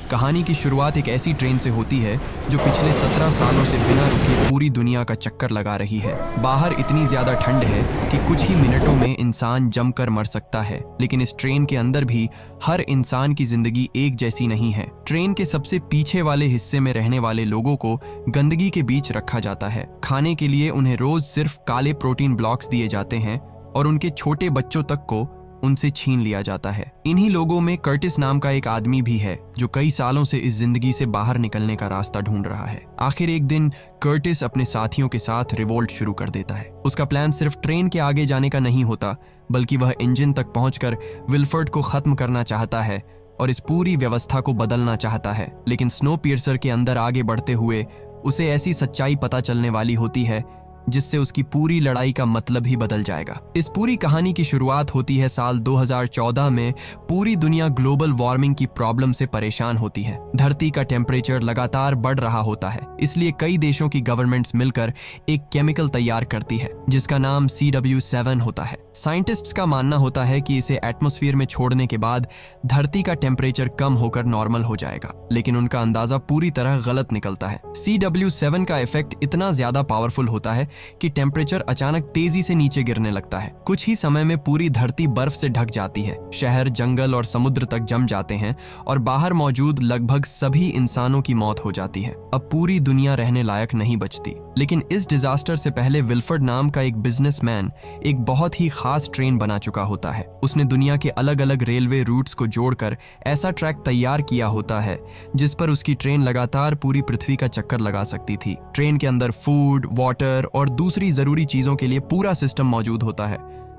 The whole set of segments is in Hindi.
कहानी की शुरुआत एक ऐसी ट्रेन से होती है जो पिछले 17 सालों से बिना रुके पूरी दुनिया का चक्कर लगा रही है। बाहर इतनी ज्यादा ठंड है कि कुछ ही मिनटों में इंसान जमकर मर सकता है, लेकिन इस ट्रेन के अंदर भी हर इंसान की जिंदगी एक जैसी नहीं है। ट्रेन के सबसे पीछे वाले हिस्से में रहने वाले लोगों को गंदगी के बीच रखा जाता है। खाने के लिए उन्हें रोज सिर्फ काले प्रोटीन ब्लॉक्स दिए जाते हैं और उनके छोटे बच्चों तक को उनसे छीन लिया जाता है। इन्हीं लोगों में कर्टिस नाम का एक आदमी भी है जो कई सालों से इस जिंदगी से बाहर निकलने का रास्ता ढूंढ रहा है। आखिर एक दिन कर्टिस अपने साथियों के साथ रिवोल्ट शुरू कर देता है। उसका प्लान सिर्फ ट्रेन के आगे जाने का नहीं होता, बल्कि वह इंजन तक पहुंचकर विल्फर्ड को खत्म करना चाहता है और इस पूरी व्यवस्था को बदलना चाहता है। लेकिन स्नोपियर्सर के अंदर आगे बढ़ते हुए उसे ऐसी सच्चाई पता चलने वाली होती है जिससे उसकी पूरी लड़ाई का मतलब ही बदल जाएगा। इस पूरी कहानी की शुरुआत होती है साल 2014 में। पूरी दुनिया ग्लोबल वार्मिंग की प्रॉब्लम से परेशान होती है। धरती का टेम्परेचर लगातार बढ़ रहा होता है, इसलिए कई देशों की गवर्नमेंट्स मिलकर एक केमिकल तैयार करती है जिसका नाम CW7 होता है। साइंटिस्ट्स का मानना होता है कि इसे एटमॉस्फेयर में छोड़ने के बाद धरती का टेम्परेचर कम होकर नॉर्मल हो जाएगा, लेकिन उनका अंदाजा पूरी तरह गलत निकलता है। CW7 का इफेक्ट इतना ज्यादा पावरफुल होता है कि टेम्परेचर अचानक तेजी से नीचे गिरने लगता है। कुछ ही समय में पूरी धरती बर्फ से ढक जाती है। शहर, जंगल और समुद्र तक जम जाते हैं और बाहर मौजूद लगभग सभी इंसानों की मौत हो जाती है। अब पूरी दुनिया रहने लायक नहीं बचती। लेकिन इस डिजास्टर से पहले विल्फर्ड नाम का एक बिजनेसमैन एक बहुत ही खास ट्रेन बना चुका होता है। उसने दुनिया के अलग अलग रेलवे रूट्स को जोड़कर ऐसा ट्रैक तैयार किया होता है जिस पर उसकी ट्रेन लगातार पूरी पृथ्वी का चक्कर लगा सकती थी। ट्रेन के अंदर फूड, वाटर और दूसरी जरूरी चीजों के लिए पूरा सिस्टम मौजूद होता है।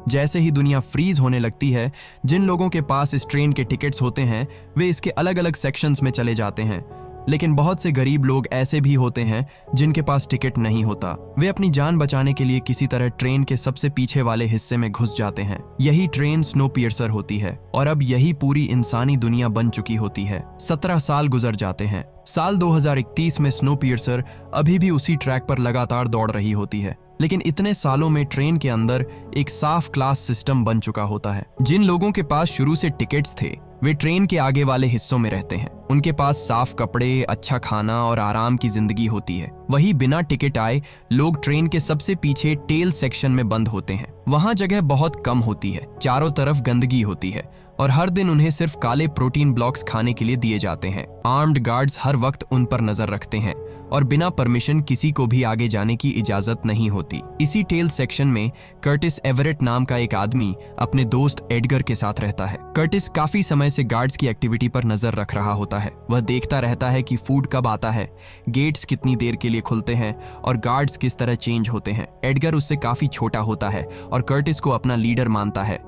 जैसे ही दुनिया फ्रीज होने लगती है, जिन लोगों के पास इस ट्रेन के टिकट्स होते हैं वे इसके अलग अलग सेक्शंस में चले जाते हैं। लेकिन बहुत से गरीब लोग ऐसे भी होते हैं जिनके पास टिकट नहीं होता। वे अपनी जान बचाने के लिए किसी तरह ट्रेन के सबसे पीछे वाले हिस्से में घुस जाते हैं। यही ट्रेन स्नोपियर्सर होती है और अब यही पूरी इंसानी दुनिया बन चुकी होती है। 17 साल गुजर जाते हैं। साल 2031 में स्नोपियर्सर अभी भी उसी ट्रैक पर लगातार दौड़ रही होती है। लेकिन इतने सालों में ट्रेन के अंदर एक साफ क्लास सिस्टम बन चुका होता है। जिन लोगों के पास शुरू से टिकट्स थे वे ट्रेन के आगे वाले हिस्सों में रहते हैं। उनके पास साफ कपड़े, अच्छा खाना और आराम की जिंदगी होती है। वही बिना टिकट आए लोग ट्रेन के सबसे पीछे टेल सेक्शन में बंद होते हैं। वहां जगह बहुत कम होती है, चारों तरफ गंदगी होती है और हर दिन उन्हें सिर्फ काले प्रोटीन ब्लॉक्स खाने के लिए दिए जाते हैं। आर्म्ड गार्ड्स हर वक्त उन पर नजर रखते हैं और बिना परमिशन किसी को भी आगे जाने की इजाजत नहीं होती। इसी टेल सेक्शन में कर्टिस एवरेट नाम का एक आदमी अपने दोस्त एडगर के साथ रहता है। कर्टिस काफी समय से गार्ड्स की एक्टिविटी पर नजर रख रहा होता है। वह देखता रहता है कि फूड कब आता है, गेट्स कितनी देर के लिए खुलते हैं और गार्ड्स किस तरह चेंज होते हैं। एडगर उससे काफी छोटा होता है और कर्टिस को अपना लीडर मानता है,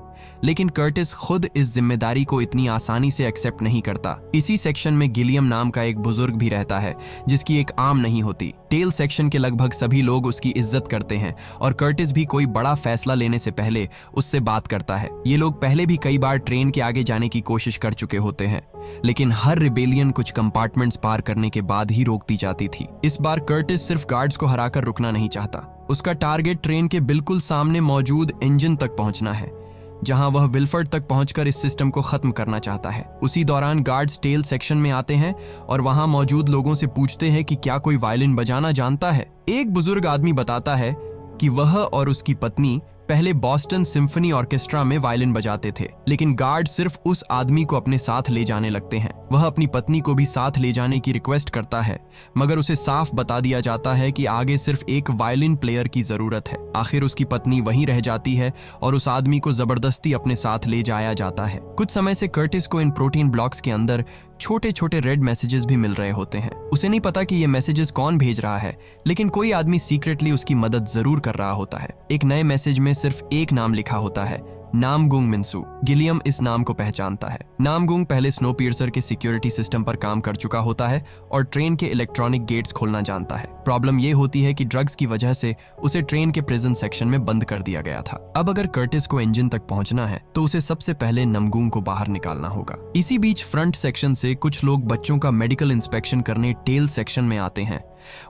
लेकिन कर्टिस खुद इस जिम्मेदारी को इतनी आसानी से एक्सेप्ट नहीं करता। इसी सेक्शन में गिलियम नाम का एक बुजुर्ग भी रहता है जिसकी एक आर्म नहीं होती। टेल सेक्शन के लगभग सभी लोग उसकी इज्जत करते हैं और कर्टिस भी कोई बड़ा फैसला लेने से पहले उससे बात करता है। ये लोग पहले भी कई बार ट्रेन के आगे जाने की कोशिश कर चुके होते हैं, लेकिन हर रिबेलियन कुछ कंपार्टमेंट्स पार करने के बाद ही रोक दी जाती थी। इस बार कर्टिस सिर्फ गार्ड्स को हराकर रुकना नहीं चाहता। उसका टारगेट ट्रेन के बिल्कुल सामने मौजूद इंजन तक पहुंचना है, जहां वह विल्फर्ड तक पहुंचकर इस सिस्टम को खत्म करना चाहता है। उसी दौरान गार्ड्स टेल सेक्शन में आते हैं और वहां मौजूद लोगों से पूछते हैं कि क्या कोई वायलिन बजाना जानता है। एक बुजुर्ग आदमी बताता है कि वह और उसकी पत्नी पहले बॉस्टन सिम्फनी ऑर्केस्ट्रा में वायलिन बजाते थे, लेकिन गार्ड सिर्फ उस आदमी को अपने साथ ले जाने लगते हैं। वह अपनी पत्नी को भी साथ ले जाने की रिक्वेस्ट करता है, मगर उसे साफ बता दिया जाता है कि आगे सिर्फ एक वायलिन प्लेयर की जरूरत है। आखिर उसकी पत्नी वहीं रह जाती है और उस आदमी को जबरदस्ती अपने साथ ले जाया जाता है। कुछ समय से कर्टिस को इन प्रोटीन ब्लॉक्स के अंदर छोटे छोटे रेड मैसेजेस भी मिल रहे होते हैं। उसे नहीं पता कि ये मैसेजेस कौन भेज रहा है, लेकिन कोई आदमी सीक्रेटली उसकी मदद जरूर कर रहा होता है। एक नए मैसेज में सिर्फ एक नाम लिखा होता है, नामगुंग मिन्सू। गिलियम इस नाम को पहचानता है। नामगुंग पहले स्नोपियर्सर के सिक्योरिटी सिस्टम पर काम कर चुका होता है और ट्रेन के इलेक्ट्रॉनिक गेट्स खोलना जानता है। प्रॉब्लम यह होती है कि ड्रग्स की वजह से उसे ट्रेन के प्रिजन सेक्शन में बंद कर दिया गया था। अब अगर कर्टिस को इंजन तक पहुंचना है तो उसे सबसे पहले नामगुंग को बाहर निकालना होगा। इसी बीच फ्रंट सेक्शन से कुछ लोग बच्चों का मेडिकल इंस्पेक्शन करने टेल सेक्शन में आते हैं।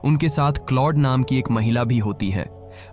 उनके साथ क्लॉड नाम की एक महिला भी होती है।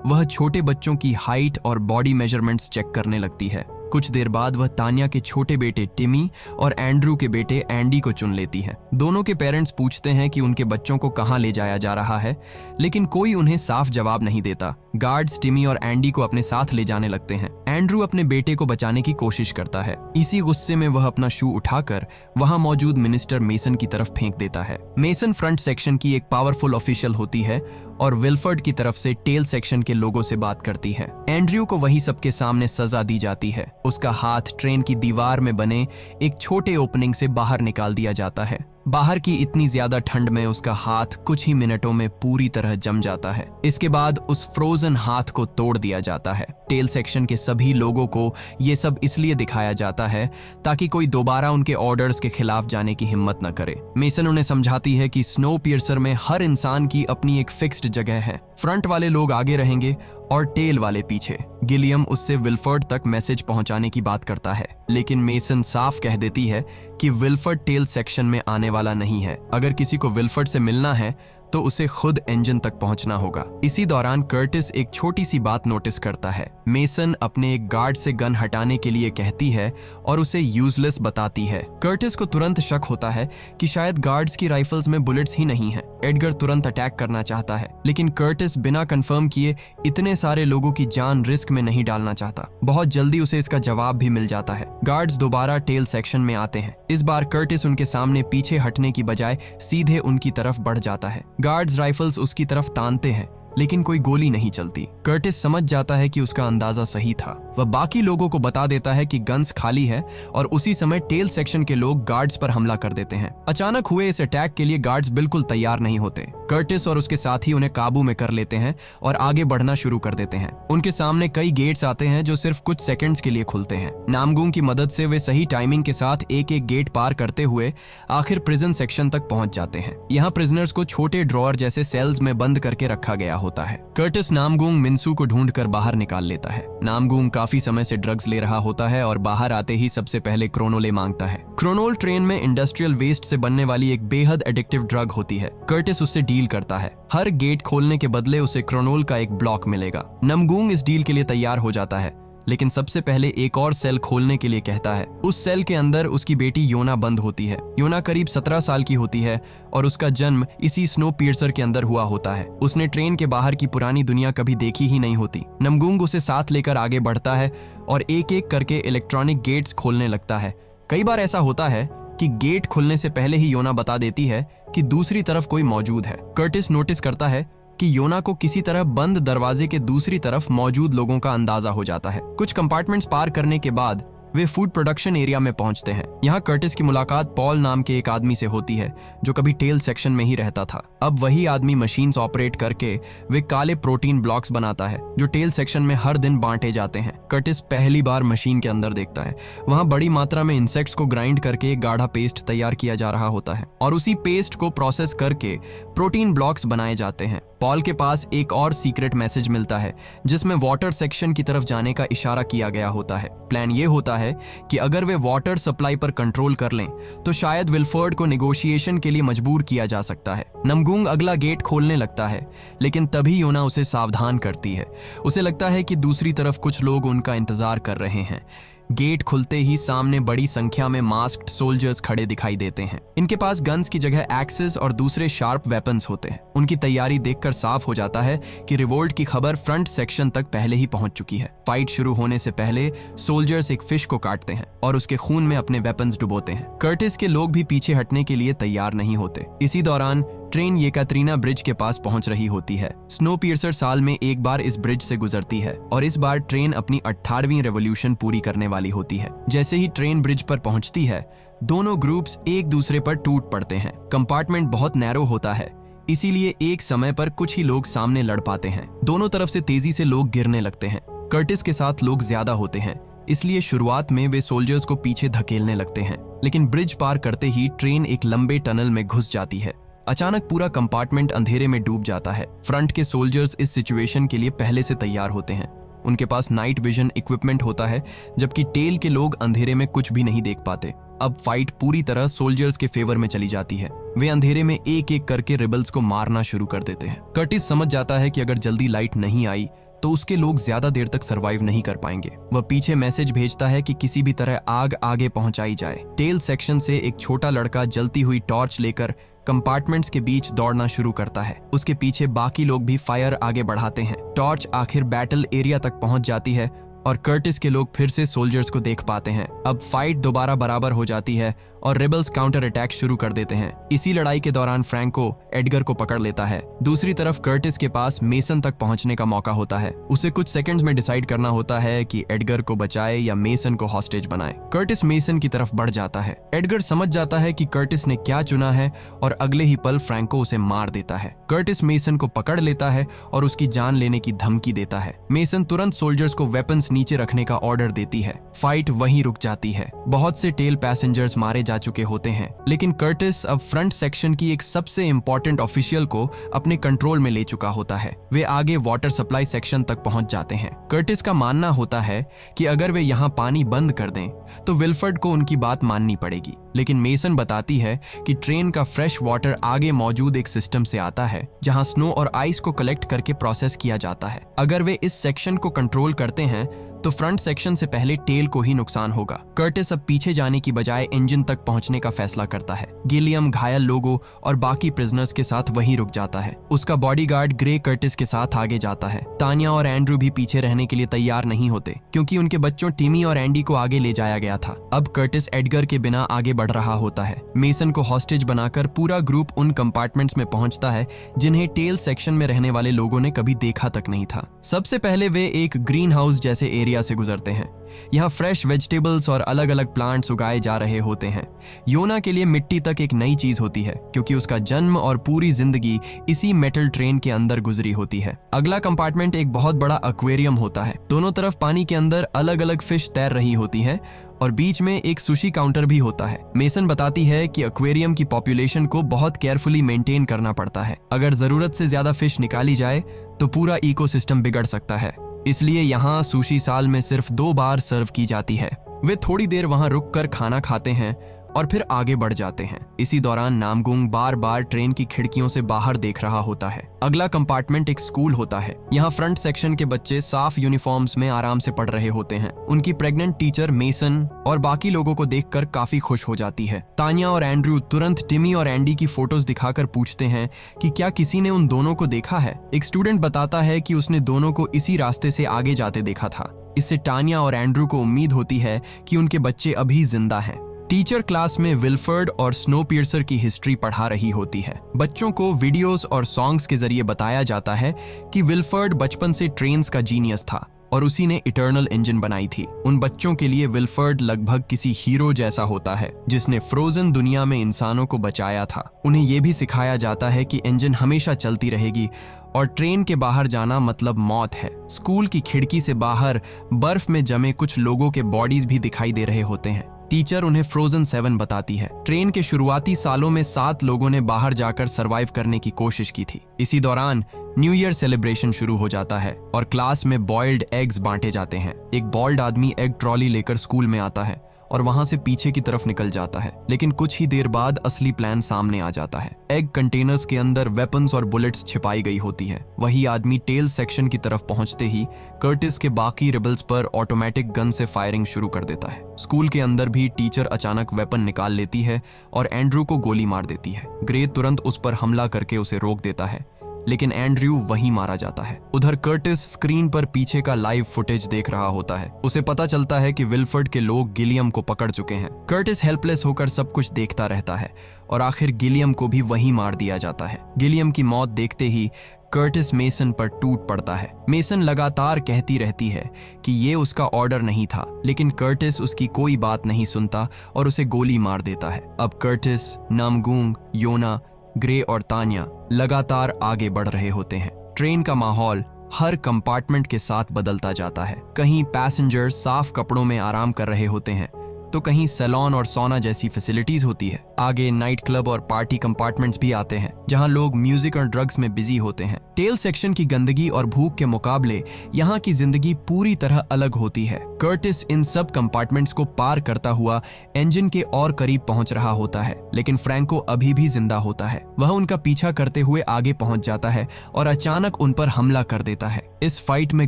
वह छोटे बच्चों की हाइट और बॉडी मेजरमेंट्स चेक करने लगती है। कुछ देर बाद वह तान्या के छोटे बेटे टिमी और एंड्रू के बेटे एंडी को चुन लेती है। दोनों के पेरेंट्स पूछते हैं कि उनके बच्चों को कहां ले जाया जा रहा है, लेकिन कोई उन्हें साफ जवाब नहीं देता। गार्ड्स टिमी और एंडी को अपने साथ ले जाने लगते हैं। एंड्रू अपने बेटे को बचाने की कोशिश करता है। इसी गुस्से में वह अपना शू उठाकर वहां मौजूद मिनिस्टर मेसन की तरफ फेंक देता है। मेसन फ्रंट सेक्शन की एक पावरफुल ऑफिशियल होती है और विल्फर्ड की तरफ से टेल सेक्शन के लोगों से बात करती है। एंड्रयू को वही सबके सामने सजा दी जाती है। उसका हाथ ट्रेन की दीवार में बने एक छोटे ओपनिंग से बाहर निकाल दिया जाता है। बाहर की इतनी ज्यादा ठंड में उसका हाथ कुछ ही मिनटों में पूरी तरह जम जाता है। इसके बाद उस फ्रोजन हाथ को तोड़ दिया जाता है। टेल सेक्शन के सभी लोगों को ये सब इसलिए दिखाया जाता है ताकि कोई दोबारा उनके ऑर्डर्स के खिलाफ जाने की हिम्मत न करे। मेसन उन्हें समझाती है कि स्नो पियर्सर में हर इंसान की अपनी एक फिक्स्ड जगह है। फ्रंट वाले लोग आगे रहेंगे और टेल वाले पीछे। गिलियम उससे विल्फर्ड तक मैसेज पहुंचाने की बात करता है, लेकिन मेसन साफ कह देती है कि विल्फर्ड टेल सेक्शन में आने वाला नहीं है। अगर किसी को विल्फर्ड से मिलना है तो उसे खुद इंजन तक पहुंचना होगा। इसी दौरान कर्टिस एक छोटी सी बात नोटिस करता है। मेसन अपने एक गार्ड से गन हटाने के लिए कहती है और उसे यूजलेस बताती है। कर्टिस को तुरंत शक होता है कि शायद गार्ड्स की राइफल्स में बुलेट्स ही नहीं हैं। एडगर तुरंत अटैक करना चाहता है, लेकिन कर्टिस बिना कंफर्म किए इतने सारे लोगों की जान रिस्क में नहीं डालना चाहता। बहुत जल्दी उसे इसका जवाब भी मिल जाता है। गार्ड्स दोबारा टेल सेक्शन में आते हैं। इस बार कर्टिस उनके सामने पीछे हटने की बजाय सीधे उनकी तरफ बढ़ जाता है। गार्ड्स राइफल्स उसकी तरफ तानते हैं, लेकिन कोई गोली नहीं चलती। कर्टिस समझ जाता है कि उसका अंदाजा सही था। वह बाकी लोगों को बता देता है कि गन्स खाली है और उसी समय टेल सेक्शन के लोग गार्ड्स पर हमला कर देते हैं। अचानक हुए इस अटैक के लिए गार्ड्स बिल्कुल तैयार नहीं होते। कर्टिस और उसके साथी उन्हें काबू में कर लेते हैं और आगे बढ़ना शुरू कर देते हैं। उनके सामने कई गेट्स आते हैं जो सिर्फ कुछ सेकंड्स के लिए खुलते हैं। नामगुंग की मदद से वे सही टाइमिंग के साथ एक एक गेट पार करते हुए आखिर प्रिजन सेक्शन तक पहुंच जाते हैं। यहाँ प्रिजनर्स को छोटे ड्रॉअर जैसे सेल्स में बंद करके रखा गया होता है। कर्टिस नामगुंग मिन्सू को ढूंढकर बाहर निकाल लेता है। नामगुंग काफी समय से ड्रग्स ले रहा होता है और बाहर आते ही सबसे पहले क्रोनोले मांगता है। क्रोनोल ट्रेन में इंडस्ट्रियल वेस्ट से बनने वाली एक बेहद एडिक्टिव ड्रग होती है। कर्टिस उससे डील करता है। हर गेट खोलने के बदले उसे क्रोनोल का एक ब्लॉक मिलेगा। नामगुंग इस डील के लिए तैयार हो जाता है, लेकिन सबसे पहले एक और सेल खोलने के लिए कहता है। उस सेल के अंदर उसकी बेटी योना बंद होती है। योना करीब 17 साल की होती है और उसका जन्म इसी स्नो पियर्सर के अंदर हुआ होता है। उसने ट्रेन के बाहर की पुरानी दुनिया कभी देखी ही नहीं होती। नामगुंग उसे साथ लेकर आगे बढ़ता है और एक एक करके इलेक्ट्रॉनिक गेट्स खोलने लगता है। कई बार ऐसा होता है कि गेट खुलने से पहले ही योना बता देती है कि दूसरी तरफ कोई मौजूद है। कर्टिस नोटिस करता है कि योना को किसी तरह बंद दरवाजे के दूसरी तरफ मौजूद लोगों का अंदाजा हो जाता है। कुछ कंपार्टमेंट्स पार करने के बाद वे फूड प्रोडक्शन एरिया में पहुंचते हैं। यहाँ कर्टिस की मुलाकात पॉल नाम के एक आदमी से होती है जो कभी टेल सेक्शन में ही रहता था। अब वही आदमी मशीन्स ऑपरेट करके वे काले प्रोटीन ब्लॉक्स बनाता है जो टेल सेक्शन में हर दिन बांटे जाते हैं। कर्टिस पहली बार मशीन के अंदर देखता है। वहाँ बड़ी मात्रा में इंसेक्ट्स को ग्राइंड करके एक गाढ़ा पेस्ट तैयार किया जा रहा होता है और उसी पेस्ट को प्रोसेस करके प्रोटीन ब्लॉक्स बनाए जाते हैं। पॉल के पास एक और सीक्रेट मैसेज मिलता है जिसमें वाटर सेक्शन की तरफ जाने का इशारा किया गया होता है। प्लान ये होता है कि अगर वे वाटर सप्लाई पर कंट्रोल कर लें तो शायद विल्फर्ड को नेगोशिएशन के लिए मजबूर किया जा सकता है। नामगुंग अगला गेट खोलने लगता है, लेकिन तभी योना उसे सावधान करती है। उसे लगता है कि दूसरी तरफ कुछ लोग उनका इंतजार कर रहे हैं। गेट खुलते ही सामने बड़ी संख्या में मास्क्ड सोल्जर्स खड़े दिखाई देते हैं। इनके पास गन्स की जगह एक्सेस और दूसरे शार्प वेपन्स होते हैं। उनकी तैयारी देखकर साफ हो जाता है कि रिवोल्ट की खबर फ्रंट सेक्शन तक पहले ही पहुंच चुकी है। फाइट शुरू होने से पहले सोल्जर्स एक फिश को काटते हैं और उसके खून में अपने वेपन्स डुबोते हैं। कर्टिस के लोग भी पीछे हटने के लिए तैयार नहीं होते। इसी दौरान ट्रेन येकात्रीना ब्रिज के पास पहुंच रही होती है। स्नो पियर्सर साल में एक बार इस ब्रिज से गुजरती है और इस बार ट्रेन अपनी 18वीं रेवोल्यूशन पूरी करने वाली होती है। जैसे ही ट्रेन ब्रिज पर पहुंचती है, दोनों ग्रुप्स एक दूसरे पर टूट पड़ते हैं। कंपार्टमेंट बहुत नैरो होता है, इसीलिए एक समय पर कुछ ही लोग सामने लड़ पाते हैं। दोनों तरफ से तेजी से लोग गिरने लगते हैं। कर्टिस के साथ लोग ज्यादा होते हैं, इसलिए शुरुआत में वे सोल्जर्स को पीछे धकेलने लगते हैं, लेकिन ब्रिज पार करते ही ट्रेन एक लंबे टनल में घुस जाती है। अचानक पूरा कंपार्टमेंट अंधेरे में डूब जाता है। फ्रंट के सोल्जर्स इस सिचुएशन के लिए पहले से तैयार होते हैं। उनके पास नाइट विजन इक्विपमेंट होता है, जबकि टेल के लोग अंधेरे में कुछ भी नहीं देख पाते। अब फाइट पूरी तरह सोल्जर्स के फेवर में चली जाती है। वे अंधेरे में एक एक करके रिबल्स को मारना शुरू कर देते हैं। कर्टिस समझ जाता है कि अगर जल्दी लाइट नहीं आई तो उसके लोग ज्यादा देर तक सरवाइव नहीं कर पाएंगे। वह पीछे मैसेज भेजता है कि किसी भी तरह आग आगे पहुंचाई जाए। टेल सेक्शन से एक छोटा लड़का जलती हुई टॉर्च लेकर कंपार्टमेंट्स के बीच दौड़ना शुरू करता है। उसके पीछे बाकी लोग भी फायर आगे बढ़ाते हैं। टॉर्च आखिर बैटल एरिया तक पहुंच जाती है और कर्टिस के लोग फिर से सोल्जर्स को देख पाते हैं। अब फाइट दोबारा बराबर हो जाती है और रेबल्स काउंटर अटैक शुरू कर देते हैं। इसी लड़ाई के दौरान फ्रैंको एडगर को पकड़ लेता है। दूसरी तरफ कर्टिस के पास मेसन तक पहुंचने का मौका होता है। उसे कुछ सेकंड्स में डिसाइड करना होता है कि एडगर को बचाए या मेसन को हॉस्टेज बनाए। कर्टिस मेसन की तरफ बढ़ जाता है। एडगर समझ जाता है कि कर्टिस ने क्या चुना है और अगले ही पल फ्रैंको उसे मार देता है। कर्टिस मेसन को पकड़ लेता है और उसकी जान लेने की धमकी देता है। मेसन तुरंत सोल्जर्स को वेपन्स नीचे रखने का ऑर्डर देती है। फाइट वहीं रुक जाती है। बहुत से टेल पैसेंजर्स मारे जा चुके होते हैं, लेकिन कर्टिस अब फ्रंट सेक्शन की एक सबसे इंपॉर्टेंट ऑफिशियल को अपने कंट्रोल में ले चुका होता है। वे आगे वाटर सप्लाई सेक्शन तक पहुंच जाते हैं। कर्टिस का मानना होता है कि अगर वे यहाँ पानी बंद कर दें तो विल्फर्ड को उनकी बात माननी पड़ेगी, लेकिन मेसन बताती है कि ट्रेन का फ्रेश वाटर आगे मौजूद एक सिस्टम से आता है जहां स्नो और आइस को कलेक्ट करके प्रोसेस किया जाता है। अगर वे इस सेक्शन को कंट्रोल करते हैं तो फ्रंट सेक्शन से पहले टेल को ही नुकसान होगा। कर्टिस अब पीछे जाने की बजाय इंजन तक पहुंचने का फैसला करता है। गिलियम घायल लोगों और बाकी प्रिजनर्स के साथ वहीं रुक जाता है। उसका बॉडीगार्ड ग्रे कर्टिस के साथ आगे जाता है। तानिया और एंड्रू भी पीछे रहने के लिए तैयार नहीं होते क्योंकि उनके बच्चों टिमी और एंडी को आगे ले जाया गया था। अब कर्टिस एडगर के बिना आगे बढ़ रहा होता है। मेसन को हॉस्टेज बनाकर पूरा ग्रुप उन कंपार्टमेंट्स में पहुंचता है जिन्हें टेल सेक्शन में रहने वाले लोगों ने कभी देखा तक नहीं था। सबसे पहले वे एक ग्रीन हाउस जैसे एरिया से गुजरते हैं। यहाँ फ्रेश वेजिटेबल्स और अलग अलग प्लांट्स उगाए जा रहे होते हैं। योना के लिए मिट्टी तक एक नई चीज होती है क्योंकि उसका जन्म और पूरी जिंदगी इसी मेटल ट्रेन के अंदर गुजरी होती है। अगला कंपार्टमेंट एक बहुत बड़ा एक्वेरियम होता है। दोनों तरफ पानी के अंदर अलग अलग फिश तैर रही होती है और बीच में एक सुशी काउंटर भी होता है। मेसन बताती है कि एक्वेरियम की पॉपुलेशन को बहुत केयरफुली मेंटेन करना पड़ता है। अगर जरूरत से ज्यादा फिश निकाली जाए तो पूरा इकोसिस्टम बिगड़ सकता है, इसलिए यहाँ सुशी साल में सिर्फ 2 बार सर्व की जाती है। वे थोड़ी देर वहाँ रुककर खाना खाते हैं और फिर आगे बढ़ जाते हैं। इसी दौरान नामगुंग बार बार ट्रेन की खिड़कियों से बाहर देख रहा होता है। अगला कंपार्टमेंट एक स्कूल होता है। यहाँ फ्रंट सेक्शन के बच्चे साफ यूनिफॉर्म्स में आराम से पढ़ रहे होते हैं। उनकी प्रेग्नेंट टीचर मेसन और बाकी लोगों को देखकर काफी खुश हो जाती है। तानिया और एंड्रू तुरंत टिमी और एंडी की फोटोज दिखाकर पूछते हैं कि क्या किसी ने उन दोनों को देखा है। एक स्टूडेंट बताता है कि उसने दोनों को इसी रास्ते से आगे जाते देखा था। इससे टानिया और एंड्रू को उम्मीद होती है कि उनके बच्चे अभी जिंदा हैं। टीचर क्लास में विल्फर्ड और स्नोपियर्सर की हिस्ट्री पढ़ा रही होती है। बच्चों को वीडियोस और सॉन्ग्स के जरिए बताया जाता है कि विल्फर्ड बचपन से ट्रेन्स का जीनियस था और उसी ने इटर्नल इंजन बनाई थी। उन बच्चों के लिए विल्फर्ड लगभग किसी हीरो जैसा होता है जिसने फ्रोजन दुनिया में इंसानों को बचाया था। उन्हें यह भी सिखाया जाता है कि इंजन हमेशा चलती रहेगी और ट्रेन के बाहर जाना मतलब मौत है। स्कूल की खिड़की से बाहर बर्फ में जमे कुछ लोगों के बॉडीज भी दिखाई दे रहे होते हैं। टीचर उन्हें फ्रोजन 7 बताती है। ट्रेन के शुरुआती सालों में 7 लोगों ने बाहर जाकर सरवाइव करने की कोशिश की थी। इसी दौरान न्यू ईयर सेलिब्रेशन शुरू हो जाता है और क्लास में बॉइल्ड एग्स बांटे जाते हैं। एक बॉल्ड आदमी एग ट्रॉली लेकर स्कूल में आता है और वहां से पीछे की तरफ निकल जाता है, लेकिन कुछ ही देर बाद असली प्लान सामने आ जाता है। एग कंटेनर्स के अंदर वेपन्स और बुलेट्स छिपाई गई होती है। वही आदमी टेल सेक्शन की तरफ पहुंचते ही कर्टिस के बाकी रिबल्स पर ऑटोमेटिक गन से फायरिंग शुरू कर देता है। स्कूल के अंदर भी टीचर अचानक वेपन निकाल लेती है और एंड्रू को गोली मार देती है। ग्रे तुरंत उस पर हमला करके उसे रोक देता है, लेकिन एंड्रयू वहीं मारा जाता है। उधर कर्टिस स्क्रीन पर पीछे का लाइव फुटेज देख रहा होता है। उसे पता चलता है कि विल्फर्ड के लोग गिलियम को पकड़ चुके हैं। कर्टिस हेल्पलेस होकर सब कुछ देखता रहता है और आखिर गिलियम को भी वहीं मार दिया जाता है। गिलियम की मौत देखते ही कर्टिस मेसन पर टूट पड़ता है। मेसन लगातार कहती रहती है कि ये उसका ऑर्डर नहीं था, लेकिन कर्टिस उसकी कोई बात नहीं सुनता और उसे गोली मार देता है। अब कर्टिस, नामगुंग, योना, ग्रे और तानिया लगातार आगे बढ़ रहे होते हैं। ट्रेन का माहौल हर कंपार्टमेंट के साथ बदलता जाता है। कहीं पैसेंजर्स साफ कपड़ों में आराम कर रहे होते हैं तो कहीं सैलून और सोना जैसी फैसिलिटीज होती है। आगे नाइट क्लब और पार्टी कंपार्टमेंट्स भी आते हैं जहां लोग म्यूजिक और ड्रग्स में बिजी होते हैं। टेल सेक्शन की गंदगी और भूख के मुकाबले यहाँ की जिंदगी पूरी तरह अलग होती है। कर्टिस इन सब कंपार्टमेंट्स को पार करता हुआ इंजन के और करीब पहुंच रहा होता है, लेकिन फ्रैंको अभी भी जिंदा होता है। वह उनका पीछा करते हुए आगे पहुंच जाता है और अचानक उन पर हमला कर देता है। इस फाइट में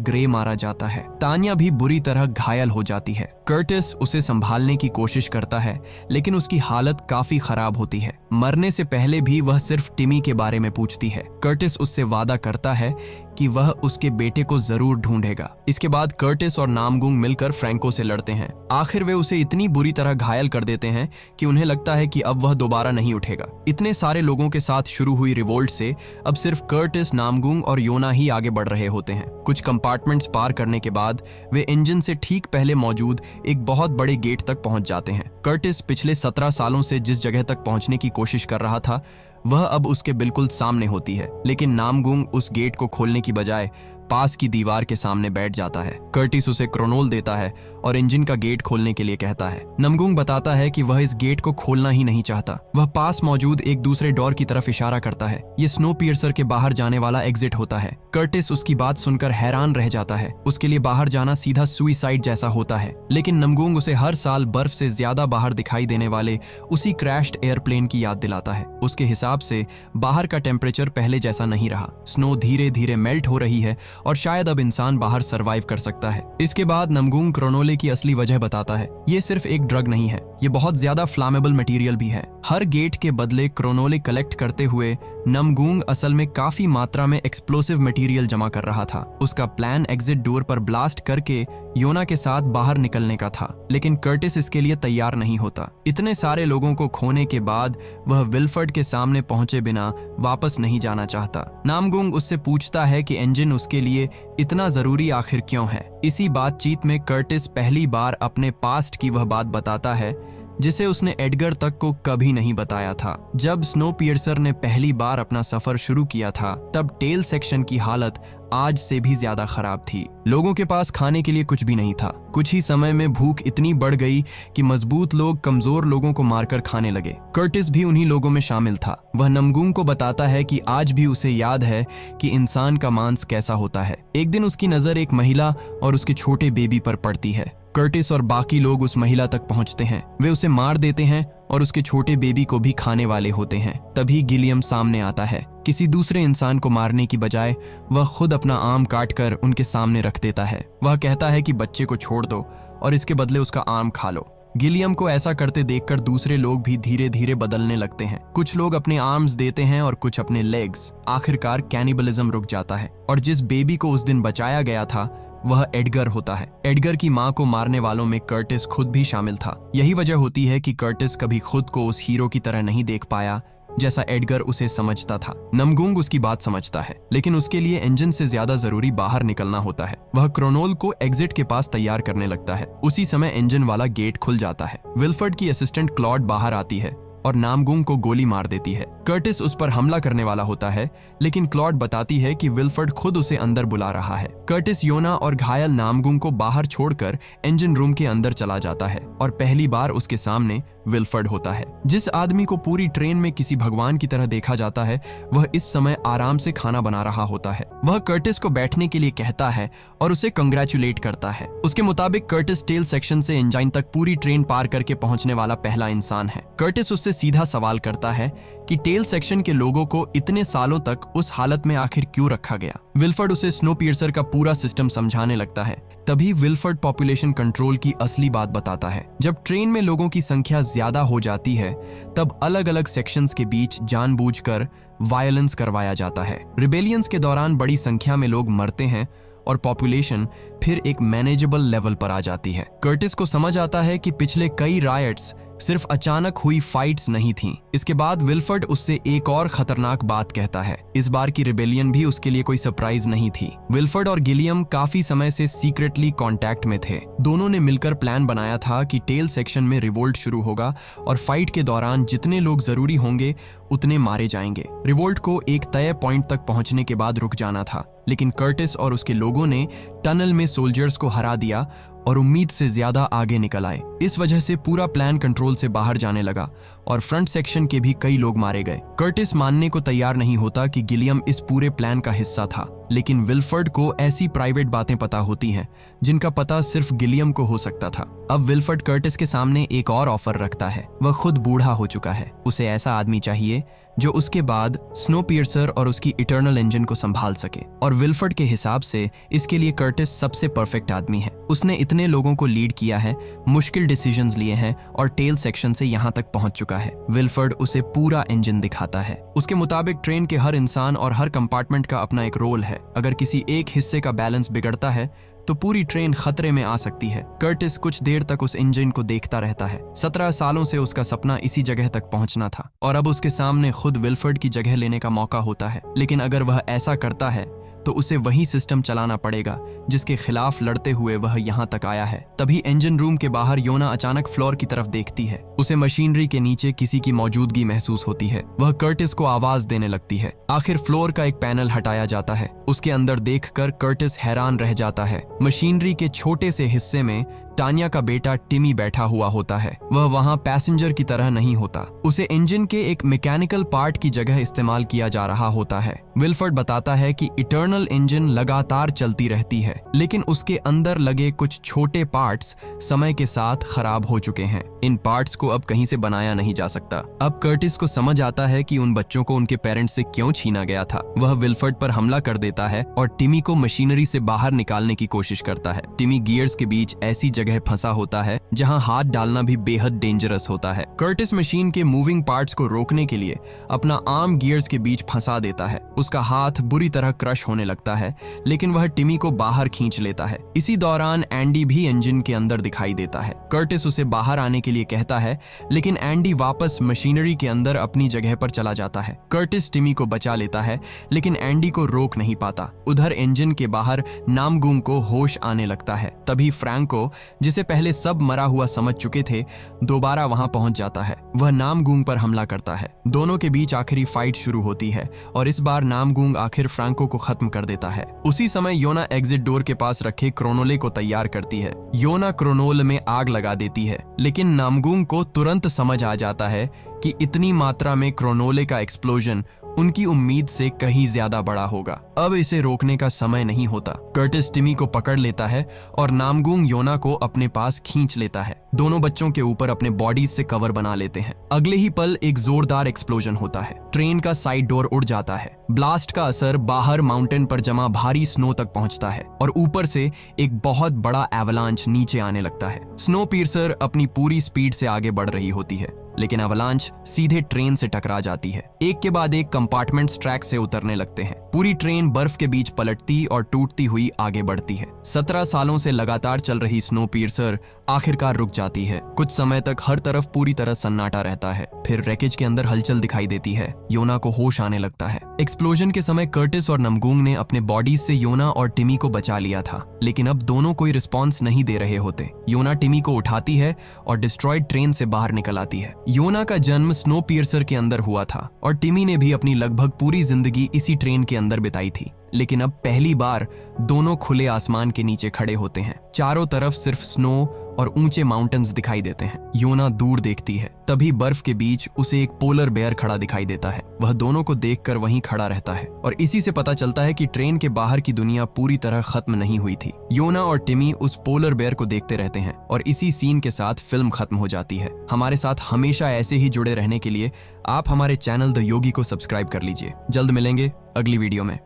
ग्रे मारा जाता है। तान्या भी बुरी तरह घायल हो जाती है। कर्टिस उसे संभालने की कोशिश करता है, लेकिन उसकी हालत काफी खराब होती है। मरने से पहले भी वह सिर्फ टिमी के बारे में पूछती है। कर्टिस उससे वादा करता है कि वह उसके बेटे को जरूर ढूंढेगा। इसके बाद कर्टिस और नामगुंग मिलकर फ्रैंको से लड़ते हैं। आखिर वे उसे इतनी बुरी तरह घायल कर देते हैं कि उन्हें लगता है कि अब वह दोबारा नहीं उठेगा। इतने सारे लोगों के साथ शुरू हुई रिवोल्ट से अब सिर्फ कर्टिस, नामगुंग और योना ही आगे बढ़ रहे होते हैं। कुछ कंपार्टमेंट्स पार करने के बाद वे इंजन से ठीक पहले मौजूद एक बहुत बड़े गेट तक पहुंच जाते हैं। कर्टिस पिछले 17 सालों से जिस जगह तक पहुंचने की कोशिश कर रहा था वह अब उसके बिल्कुल सामने होती है, लेकिन नामगुंग उस गेट को खोलने की बजाय पास की दीवार के सामने बैठ जाता है। कर्टिस उसे क्रोनोल देता है और इंजन का गेट खोलने के लिए कहता है। नामगुंग बताता है कि वह इस गेट को खोलना ही नहीं चाहता। वह पास मौजूद एक दूसरे डोर की तरफ इशारा करता है। ये स्नो पियर्सर के बाहर जाने वाला एग्जिट होता है। कर्टिस उसकी बात सुनकर हैरान रह जाता है। उसके लिए बाहर जाना सीधा सुइसाइड जैसा होता है, लेकिन नामगुंग उसे हर साल बर्फ से ज्यादा बाहर दिखाई देने वाले उसी क्रैश्ड एयरप्लेन की याद दिलाता है। उसके हिसाब से बाहर का टेम्परेचर पहले जैसा नहीं रहा। स्नो धीरे धीरे मेल्ट हो रही है और शायद अब इंसान बाहर सरवाइव कर सकता है। इसके बाद नामगुंग क्रोनोले की असली वजह बताता है। ये सिर्फ एक ड्रग नहीं है, ये बहुत ज्यादा फ्लैमेबल मटेरियल भी है। हर गेट के बदले क्रोनोले कलेक्ट करते हुए नामगुंग असल में काफी मात्रा में एक्सप्लोसिव मटेरियल जमा कर रहा था। उसका प्लान एग्जिट डोर पर ब्लास्ट करके योना के साथ बाहर निकलने का था, लेकिन कर्टिस इसके लिए तैयार नहीं होता। इतने सारे लोगों को खोने के बाद वह विल्फर्ड के सामने पहुंचे बिना वापस नहीं जाना चाहता। नामगुंग उससे पूछता है कि इंजन उसके लिए इतना जरूरी आखिर क्यों है। इसी बातचीत में कर्टिस पहली बार अपने पास्ट की वह बात बताता है जिसे उसने एडगर तक को कभी नहीं बताया था। जब स्नो पियर्सर ने पहली बार अपना सफर शुरू किया था तब टेल सेक्शन की हालत आज से भी ज्यादा खराब थी। लोगों के पास खाने के लिए कुछ भी नहीं था। कुछ ही समय में भूख इतनी बढ़ गई कि मजबूत लोग कमजोर लोगों को मारकर खाने लगे। कर्टिस भी उन्हीं लोगों में शामिल था। वह नामगुंग को बताता है कि आज भी उसे याद है कि इंसान का मांस कैसा होता है। एक दिन उसकी नजर एक महिला और उसके छोटे बेबी पर पड़ती है। कर्टिस और बाकी लोग उस महिला तक पहुंचते हैं। वे उसे मार देते हैं और उसके छोटे बेबी को भी खाने वाले होते हैं। तभी गिलियम सामने आता है। किसी दूसरे इंसान को मारने की बजाय वह खुद अपना आर्म काटकर उनके सामने रख देता है। वह कहता है कि बच्चे को छोड़ दो और इसके बदले उसका आर्म खा लो। गिलियम को ऐसा करते देखकर दूसरे लोग भी धीरे धीरे बदलने लगते हैं। कुछ लोग अपने आर्म्स देते हैं और कुछ अपने लेग्स। आखिरकार कैनिबलिज्म रुक जाता है और जिस बेबी को उस दिन बचाया गया था वह एडगर होता है। एडगर की मां को मारने वालों में कर्टिस खुद भी शामिल था। यही वजह होती है कि कर्टिस कभी खुद को उस हीरो की तरह नहीं देख पाया जैसा एडगर उसे समझता था। नामगुंग उसकी बात समझता है, लेकिन उसके लिए इंजन से ज्यादा जरूरी बाहर निकलना होता है। वह क्रोनोल को एग्जिट के पास तैयार करने लगता है। उसी समय इंजन वाला गेट खुल जाता है। विल्फर्ड की असिस्टेंट क्लॉड बाहर आती है और नामगुंग को गोली मार देती है। कर्टिस उस पर हमला करने वाला होता है, लेकिन क्लॉड बताती है कि विल्फर्ड खुद उसे अंदर बुला रहा है। कर्टिस योना और घायल नामगुंग को बाहर छोड़कर इंजन रूम के अंदर चला जाता है और पहली बार उसके सामने विल्फर्ड होता है। जिस आदमी को पूरी ट्रेन में किसी भगवान की तरह देखा जाता है वह इस समय आराम से खाना बना रहा होता है। वह कर्टिस को बैठने के लिए कहता है और उसे कंग्रेचुलेट करता है। उसके मुताबिक कर्टिस टेल सेक्शन से इंजन तक पूरी ट्रेन पार करके पहुंचने वाला पहला इंसान है। कर्टिस उससे सीधा सवाल करता है कि टेल सेक्शन के लोगों को इतने सालों तक उस हालत में आखिर क्यों रखा गया। विल्फर्ड उसे स्नो पियर्सर का पूरा सिस्टम समझाने लगता है। तभी विल्फर्ड पॉपुलेशन कंट्रोल की असली बात बताता है। जब ट्रेन में लोगों की संख्या ज्यादा हो जाती है तब अलग अलग सेक्शंस के बीच जानबूझकर वायलेंस करवाया जाता है। रिबेलियंस के दौरान बड़ी संख्या में लोग मरते हैं और पॉपुलेशन फिर एक मैनेजेबल लेवल पर आ जाती है। कर्टिस को समझ आता है कि पिछले कई रायट्स सिर्फ अचानक हुई फाइट्स नहीं थीं। इसके बाद विल्फर्ड उससे एक और खतरनाक बात कहता है। इस बार की रिबेलियन भी उसके लिए कोई सरप्राइज नहीं थी। विल्फर्ड और गिलियम काफी समय से सीक्रेटली कांटेक्ट में थे। दोनों ने मिलकर प्लान बनाया था कि टेल सेक्शन में रिवोल्ट शुरू होगा और फाइट के दौरान जितने लोग जरूरी होंगे उतने मारे जाएंगे। रिवोल्ट को एक तय पॉइंट तक पहुंचने के बाद रुक जाना था, लेकिन कर्टिस और उसके लोगों ने टनल में सोल्जर्स को हरा दिया और उम्मीद से ज्यादा आगे निकल आए। इस वजह से पूरा प्लान कंट्रोल से बाहर जाने लगा और फ्रंट सेक्शन के भी कई लोग मारे गए। कर्टिस मानने को तैयार नहीं होता कि गिलियम इस पूरे प्लान का हिस्सा था, लेकिन विल्फर्ड को ऐसी प्राइवेट बातें पता होती हैं जिनका पता सिर्फ गिलियम को हो सकता था। अब विल्फर्ड कर्टिस के सामने एक और ऑफर रखता है। वह खुद बूढ़ा हो चुका है, उसे ऐसा आदमी चाहिए जो उसके बाद स्नोपियर्सर और उसकी इटर्नल इंजन को संभाल सके, और विल्फर्ड के हिसाब से इसके लिए कर्टिस सबसे परफेक्ट आदमी है। उसने इतने लोगों को लीड किया है, मुश्किल डिसीजंस लिए हैं और टेल सेक्शन से यहाँ तक पहुंच चुका है। विल्फर्ड उसे पूरा इंजन दिखाता है। उसके मुताबिक ट्रेन के हर इंसान और हर कंपार्टमेंट का अपना एक रोल है। अगर किसी एक हिस्से का बैलेंस बिगड़ता है तो पूरी ट्रेन खतरे में आ सकती है। कर्टिस कुछ देर तक उस इंजन को देखता रहता है। 17 सालों से उसका सपना इसी जगह तक पहुंचना था और अब उसके सामने खुद विल्फर्ड की जगह लेने का मौका होता है। लेकिन अगर वह ऐसा करता है तो उसे वही सिस्टम चलाना पड़ेगा जिसके खिलाफ लड़ते हुए वह यहाँ तक आया है। तभी इंजन रूम के बाहर योना अचानक फ्लोर की तरफ देखती है। उसे मशीनरी के नीचे किसी की मौजूदगी महसूस होती है। वह कर्टिस को आवाज देने लगती है। आखिर फ्लोर का एक पैनल हटाया जाता है। उसके अंदर देखकर कर्टिस हैरान रह जाता है। मशीनरी के छोटे से हिस्से में टानिया का बेटा टिमी बैठा हुआ होता है। वह वहां पैसेंजर की तरह नहीं होता। उसे इंजन के एक मैकेनिकल पार्ट की जगह इस्तेमाल किया जा रहा होता है। विल्फर्ड बताता है कि इटर्नल इंजन लगातार चलती रहती है, लेकिन उसके अंदर लगे कुछ छोटे पार्ट्स समय के साथ खराब हो चुके हैं। इन पार्ट्स को अब कहीं से बनाया नहीं जा सकता। अब कर्टिस को समझ आता है कि उन बच्चों को उनके पेरेंट्स से क्यों छीना गया था। वह विल्फर्ड पर हमला कर देता है और टिमी को मशीनरी से बाहर निकालने की कोशिश करता है। टिमी गियर्स के बीच ऐसी जगह फंसा होता है जहां हाथ डालना भी बेहद डेंजरस होता है। कर्टिस मशीन के मूविंग पार्ट्स को रोकने के लिए अपना आर्म गियर्स के बीच फंसा देता है। उसका हाथ बुरी तरह क्रश होने लगता है, लेकिन वह टिमी को बाहर खींच लेता है। इसी दौरान एंडी भी इंजन के अंदर दिखाई देता है। कर्टिस उसे बाहर आने के लिए कहता है, लेकिन एंडी वापस मशीनरी के अंदर अपनी जगह पर चला जाता है। कर्टिस टिमी को बचा लेता है, लेकिन एंडी को रोक नहीं पाता। उधर इंजन के बाहर नामगुंग को होश आने लगता है। तभी फ्रैंको, जिसे पहले सब मरा हुआ समझ चुके थे, दोबारा वहां पहुंच जाता है। वह नामगुंग पर हमला करता है। दोनों के बीच आखिरी फाइट शुरू होती है और इस बार नामगुंग आखिर फ्रैंको को खत्म कर देता है। उसी समय योना एग्जिट डोर के पास रखे क्रोनोले को तैयार करती है। योना क्रोनोल में आग लगा देती है, लेकिन नामगुंग को तुरंत समझ आ जाता है कि इतनी मात्रा में क्रोनोले का एक्सप्लोजन उनकी उम्मीद से कहीं ज्यादा बड़ा होगा। अब इसे रोकने का समय नहीं होता। कर्टिस टिमी को पकड़ लेता है और नामगुंग योना को अपने पास खींच लेता है। दोनों बच्चों के ऊपर अपने बॉडीज से कवर बना लेते हैं। अगले ही पल एक जोरदार एक्सप्लोजन होता है। ट्रेन का साइड डोर उड़ जाता है। ब्लास्ट का असर बाहर माउंटेन पर जमा भारी स्नो तक पहुंचता है और ऊपर से एक बहुत बड़ा एवलांच नीचे आने लगता है। स्नोपियर्सर अपनी पूरी स्पीड से आगे बढ़ रही होती है, लेकिन अवलांच सीधे ट्रेन से टकरा जाती है। एक के बाद एक कंपार्टमेंट्स ट्रैक से उतरने लगते हैं। पूरी ट्रेन बर्फ के बीच पलटती और टूटती हुई आगे बढ़ती है। 17 सालों से लगातार चल रही स्नोपियर्सर आखिरकार रुक जाती है। कुछ समय तक हर तरफ पूरी तरह सन्नाटा रहता है। फिर रैकेज के अंदर हलचल दिखाई देती है। योना को होश आने लगता है। एक्सप्लोजन के समय कर्टिस और नामगुंग ने अपने बॉडीज से योना और टिमी को बचा लिया था, लेकिन अब दोनों कोई रिस्पॉन्स नहीं दे रहे होते। योना टिमी को उठाती है और डिस्ट्रॉयड ट्रेन से बाहर निकल आती है। योना का जन्म स्नोपियर्सर के अंदर हुआ था और टिमी ने भी अपनी लगभग पूरी जिंदगी इसी ट्रेन के अंदर बिताई थी, लेकिन अब पहली बार दोनों खुले आसमान के नीचे खड़े होते हैं। चारों तरफ सिर्फ स्नो और ऊंचे माउंटेन्स दिखाई देते हैं। योना दूर देखती है, तभी बर्फ के बीच उसे एक पोलर बेयर खड़ा दिखाई देता है। वह दोनों को देखकर वहीं खड़ा रहता है और इसी से पता चलता है कि ट्रेन के बाहर की दुनिया पूरी तरह खत्म नहीं हुई थी। योना और टिमी उस पोलर बेयर को देखते रहते हैं और इसी सीन के साथ फिल्म खत्म हो जाती है। हमारे साथ हमेशा ऐसे ही जुड़े रहने के लिए आप हमारे चैनल द योगी को सब्सक्राइब कर लीजिए। जल्द मिलेंगे अगली वीडियो में।